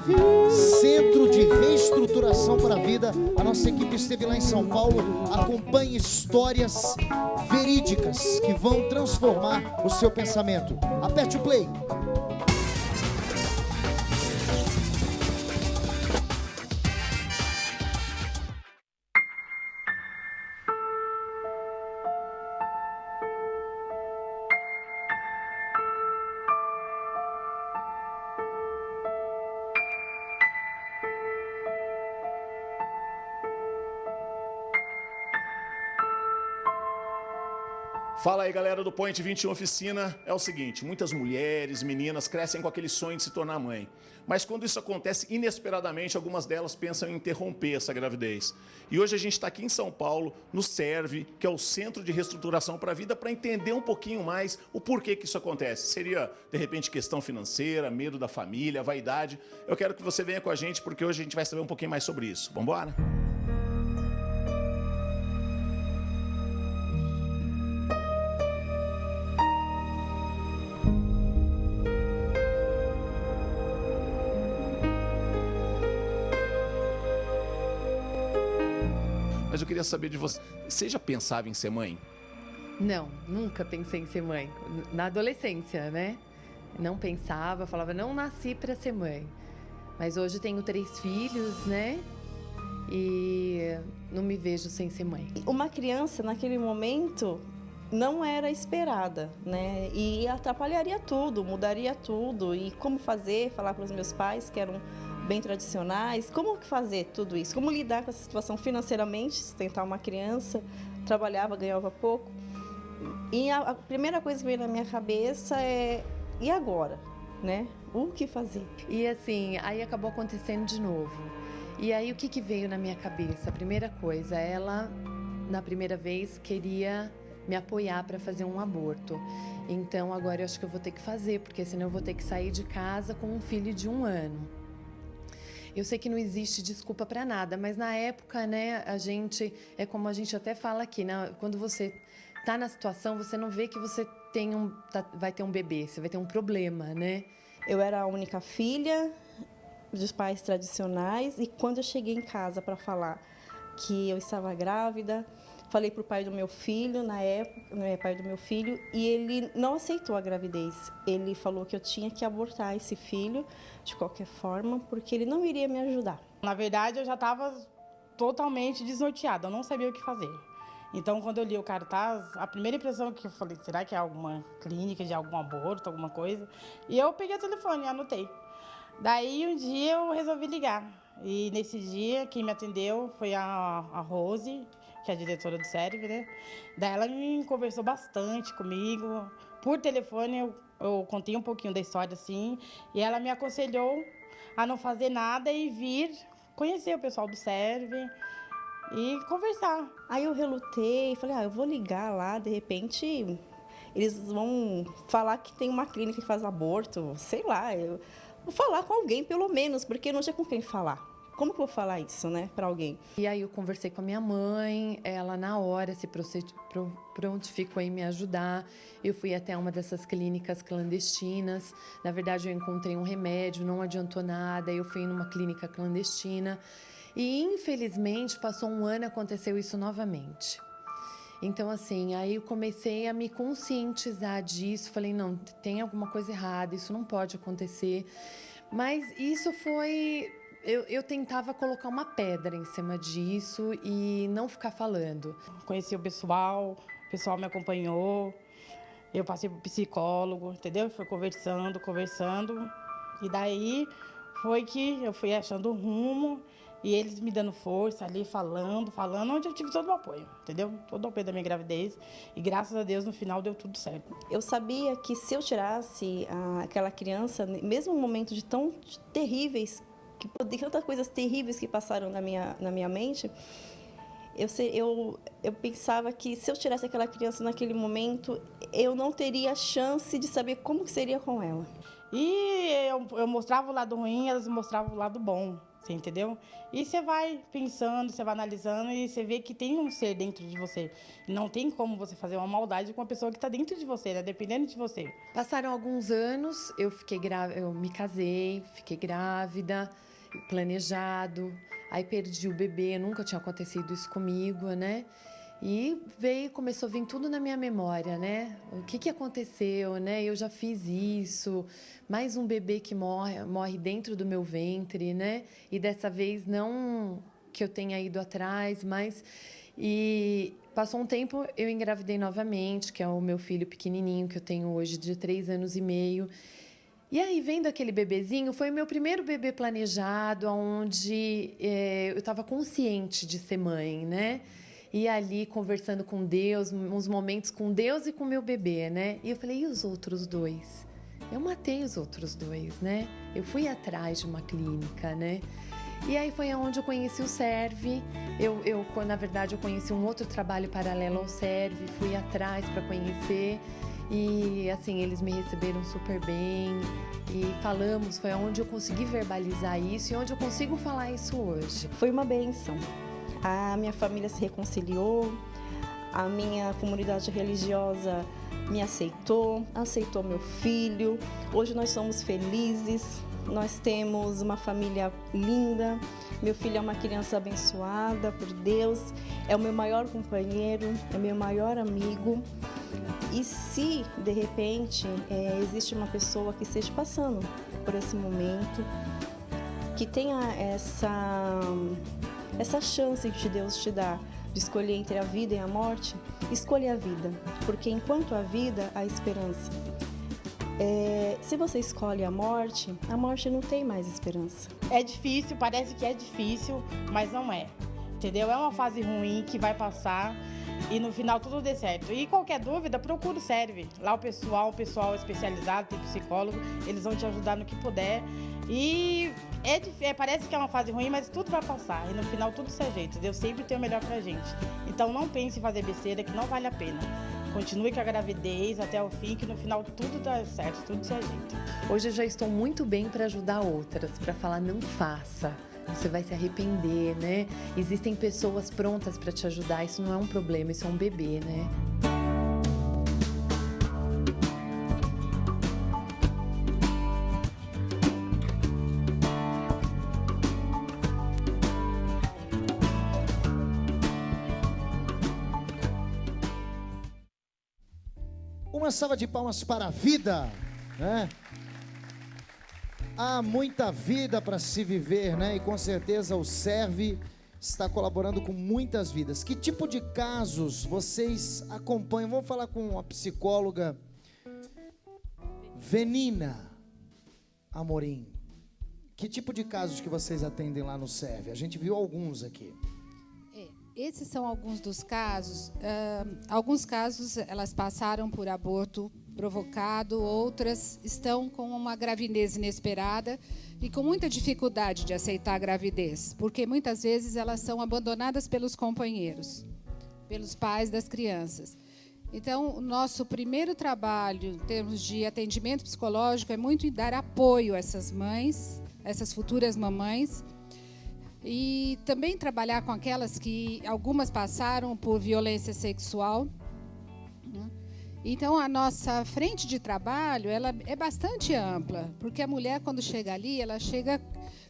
Centro de Reestruturação para a Vida. A nossa equipe esteve lá em São Paulo. Acompanhe histórias verídicas que vão transformar o seu pensamento. Aperte o play. Fala aí, galera do Point 21 Oficina. É o seguinte, muitas mulheres, meninas crescem com aquele sonho de se tornar mãe. Mas quando isso acontece inesperadamente, algumas delas pensam em interromper essa gravidez. E hoje a gente está aqui em São Paulo, no CERV, que é o Centro de Reestruturação para a Vida, para entender um pouquinho mais o porquê que isso acontece. Seria, de repente, questão financeira, medo da família, vaidade. Eu quero que você venha com a gente, porque hoje a gente vai saber um pouquinho mais sobre isso. Vamos embora? Mas eu queria saber de você, você já pensava em ser mãe? Não, nunca pensei em ser mãe. Na adolescência, né? Não pensava, falava, não nasci para ser mãe. Mas hoje tenho 3 filhos, né? E não me vejo sem ser mãe. Uma criança, naquele momento, não era esperada, né? E atrapalharia tudo, mudaria tudo. E como fazer, falar para os meus pais, que eram bem tradicionais, como fazer tudo isso? Como lidar com essa situação financeiramente, sustentar uma criança, trabalhava, ganhava pouco. E a primeira coisa que veio na minha cabeça é, e agora, né? O que fazer? E assim, aí acabou acontecendo de novo. E aí o que veio na minha cabeça? A primeira coisa, ela, na primeira vez, queria me apoiar para fazer um aborto. Então agora eu acho que eu vou ter que fazer, porque senão eu vou ter que sair de casa com um filho de 1 ano. Eu sei que não existe desculpa para nada, mas na época, né, a gente, é como a gente até fala aqui, né, quando você está na situação, você não vê que você vai ter um bebê, você vai ter um problema, né? Eu era a única filha dos pais tradicionais e quando eu cheguei em casa para falar que eu estava grávida, falei para o pai do meu filho, na época, né, pai do meu filho, e ele não aceitou a gravidez. Ele falou que eu tinha que abortar esse filho de qualquer forma, porque ele não iria me ajudar. Na verdade, eu já estava totalmente desnorteada, eu não sabia o que fazer. Então, quando eu li o cartaz, a primeira impressão que eu falei, será que é alguma clínica de algum aborto, alguma coisa? E eu peguei o telefone e anotei. Daí, um dia, eu resolvi ligar. E nesse dia, quem me atendeu foi a Rose, que é a diretora do CERV, né? Daí ela me conversou bastante comigo. Por telefone, eu contei um pouquinho da história, assim, e ela me aconselhou a não fazer nada e vir conhecer o pessoal do CERV e conversar. Aí eu relutei, falei, eu vou ligar lá, de repente eles vão falar que tem uma clínica que faz aborto, sei lá, eu vou falar com alguém pelo menos, porque eu não tinha com quem falar. Como que eu vou falar isso, né, para alguém? E aí eu conversei com a minha mãe, ela na hora se prontificou em me ajudar. Eu fui até uma dessas clínicas clandestinas. Na verdade, eu encontrei um remédio, não adiantou nada. Eu fui numa clínica clandestina. E, infelizmente, passou 1 ano e aconteceu isso novamente. Então, assim, aí eu comecei a me conscientizar disso. Falei, não, tem alguma coisa errada, isso não pode acontecer. Mas isso foi... Eu tentava colocar uma pedra em cima disso e não ficar falando. Conheci o pessoal me acompanhou, eu passei por psicólogo, entendeu? Foi conversando. E daí foi que eu fui achando o rumo e eles me dando força ali, falando, onde eu tive todo o apoio, entendeu? Todo o apoio da minha gravidez. E graças a Deus, no final, deu tudo certo. Eu sabia que se eu tirasse aquela criança, mesmo no momento de tão terríveis, de tantas coisas terríveis que passaram na minha mente, eu pensava que se eu tirasse aquela criança naquele momento, eu não teria chance de saber como que seria com ela. E eu mostrava o lado ruim, elas mostravam o lado bom, você entendeu? E você vai pensando, você vai analisando e você vê que tem um ser dentro de você. Não tem como você fazer uma maldade com uma pessoa que está dentro de você, né? Dependendo de você. Passaram alguns anos, eu me casei, fiquei grávida, planejado, aí perdi o bebê, nunca tinha acontecido isso comigo, né? E começou a vir tudo na minha memória, né? O que aconteceu, né? Eu já fiz isso, mais um bebê que morre dentro do meu ventre, né? E dessa vez não que eu tenha ido atrás, mas... E passou um tempo, eu engravidei novamente, que é o meu filho pequenininho, que eu tenho hoje de 3 anos e meio. E aí, vendo aquele bebezinho, foi o meu primeiro bebê planejado, onde eu estava consciente de ser mãe, né? E ali, conversando com Deus, uns momentos com Deus e com meu bebê, né? E eu falei, e os outros 2? Eu matei os outros 2, né? Eu fui atrás de uma clínica, né? E aí foi onde eu conheci o Serve. Na verdade, eu conheci um outro trabalho paralelo ao Serve, fui atrás para conhecer. E, assim, eles me receberam super bem. E falamos, foi onde eu consegui verbalizar isso e onde eu consigo falar isso hoje. Foi uma bênção. A minha família se reconciliou, a minha comunidade religiosa me aceitou meu filho. Hoje nós somos felizes, nós temos uma família linda. Meu filho é uma criança abençoada por Deus, é o meu maior companheiro, é o meu maior amigo. E se, de repente, existe uma pessoa que esteja passando por esse momento, que tenha essa chance que Deus te dá de escolher entre a vida e a morte, escolha a vida, porque enquanto há vida, há esperança. Se você escolhe a morte não tem mais esperança. É difícil, parece que é difícil, mas não é, entendeu? É uma fase ruim que vai passar e no final tudo dê certo. E qualquer dúvida, procura o Serve. Lá o pessoal especializado, tem psicólogo, eles vão te ajudar no que puder. E parece que é uma fase ruim, mas tudo vai passar. E no final tudo se ajeita. Deus sempre tem o melhor pra gente. Então não pense em fazer besteira, que não vale a pena. Continue com a gravidez até o fim, que no final tudo dá certo, tudo se ajeita. Hoje eu já estou muito bem para ajudar outras, para falar não faça. Você vai se arrepender, né? Existem pessoas prontas para te ajudar. Isso não é um problema, isso é um bebê, né? Uma salva de palmas para a vida, né? Há muita vida para se viver, né? E com certeza o Serve está colaborando com muitas vidas. Que tipo de casos vocês acompanham? Vamos falar com a psicóloga Venina Amorim. Que tipo de casos que vocês atendem lá no Serve? A gente viu alguns aqui. Esses são alguns dos casos. Alguns casos elas passaram por aborto provocado, outras estão com uma gravidez inesperada e com muita dificuldade de aceitar a gravidez, porque muitas vezes elas são abandonadas pelos companheiros, pelos pais das crianças. Então, o nosso primeiro trabalho em termos de atendimento psicológico é muito em dar apoio a essas mães, essas futuras mamães, e também trabalhar com aquelas que algumas passaram por violência sexual. Então, a nossa frente de trabalho ela é bastante ampla, porque a mulher, quando chega ali, ela chega,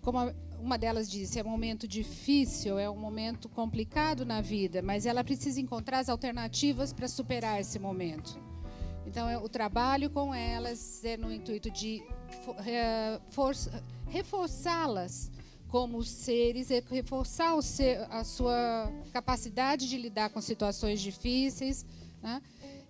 como uma delas disse, é um momento difícil, é um momento complicado na vida, mas ela precisa encontrar as alternativas para superar esse momento. Então, o trabalho com elas é no intuito de reforçá-las como seres, reforçar a sua capacidade de lidar com situações difíceis, né?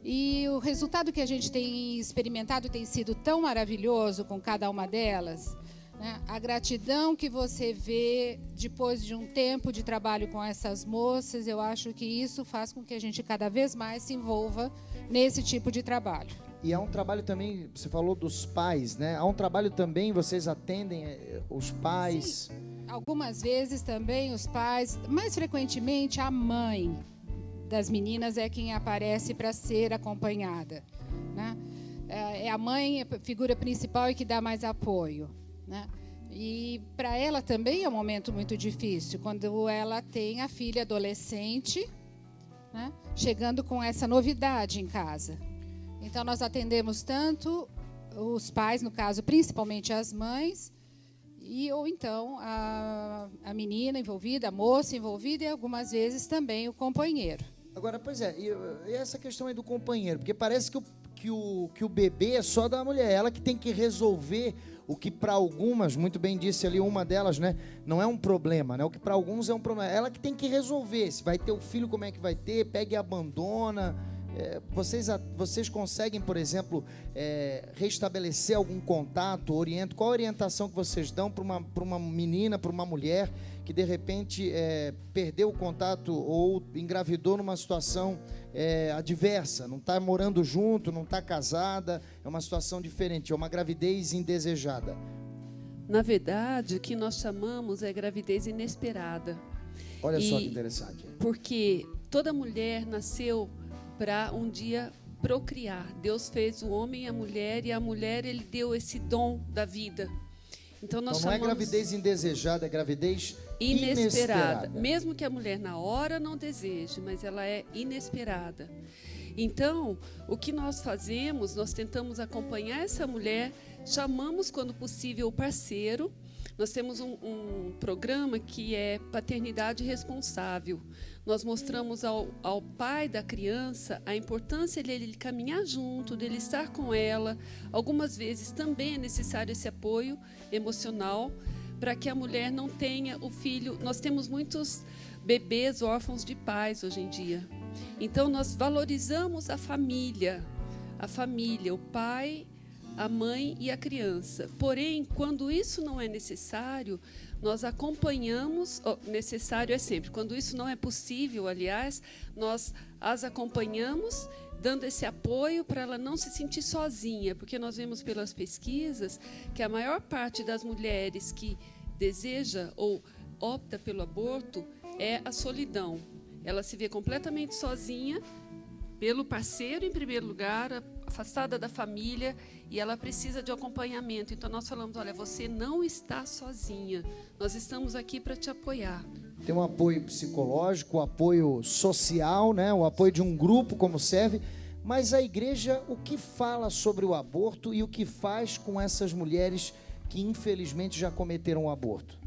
E o resultado que a gente tem experimentado tem sido tão maravilhoso com cada uma delas, né? A gratidão que você vê depois de um tempo de trabalho com essas moças, eu acho que isso faz com que a gente cada vez mais se envolva nesse tipo de trabalho. E há um trabalho também, você falou dos pais, né? Há um trabalho também, vocês atendem os pais? Sim. Algumas vezes também os pais, mais frequentemente a mãe das meninas é quem aparece para ser acompanhada, né? é a mãe, a figura principal e que dá mais apoio, né? E para ela também é um momento muito difícil, quando ela tem a filha adolescente, né, chegando com essa novidade em casa. Então, nós atendemos tanto os pais, no caso, principalmente as mães, ou então a menina envolvida, a moça envolvida e algumas vezes também o companheiro. Agora, pois é, e essa questão aí do companheiro, porque parece que o bebê é só da mulher, ela que tem que resolver o que para algumas, muito bem disse ali uma delas, né, não é um problema, né, o que para alguns é um problema, ela que tem que resolver, se vai ter o filho, como é que vai ter, pega e abandona. Vocês conseguem, por exemplo, restabelecer algum contato, qual a orientação que vocês dão para uma menina, para uma mulher que de repente perdeu o contato ou engravidou numa situação adversa, não está morando junto, não está casada, é uma situação diferente, é uma gravidez indesejada? Na verdade, o que nós chamamos é gravidez inesperada. Olha só que interessante. Porque toda mulher nasceu para um dia procriar. Deus fez o homem e a mulher ele deu esse dom da vida. Então nós chamamos... não é gravidez indesejada, é gravidez inesperada. Mesmo que a mulher na hora não deseje, mas ela é inesperada. Então, o que nós fazemos, nós tentamos acompanhar essa mulher, chamamos quando possível o parceiro. Nós temos um programa que é paternidade responsável. Nós mostramos ao pai da criança a importância dele caminhar junto, dele estar com ela. Algumas vezes também é necessário esse apoio emocional para que a mulher não tenha o filho. Nós temos muitos bebês órfãos de pais hoje em dia. Então, nós valorizamos a família, o pai, a mãe e a criança. Porém, quando isso não é necessário, nós acompanhamos, necessário é sempre, quando isso não é possível, aliás, nós as acompanhamos, dando esse apoio para ela não se sentir sozinha, porque nós vemos pelas pesquisas que a maior parte das mulheres que deseja ou opta pelo aborto é a solidão. Ela se vê completamente sozinha, pelo parceiro, em primeiro lugar, afastada da família, e ela precisa de acompanhamento. Então, nós falamos, olha, você não está sozinha, nós estamos aqui para te apoiar. Tem um apoio psicológico, o apoio social, né? O apoio de um grupo, como serve, mas a igreja, o que fala sobre o aborto e o que faz com essas mulheres que, infelizmente, já cometeram o aborto?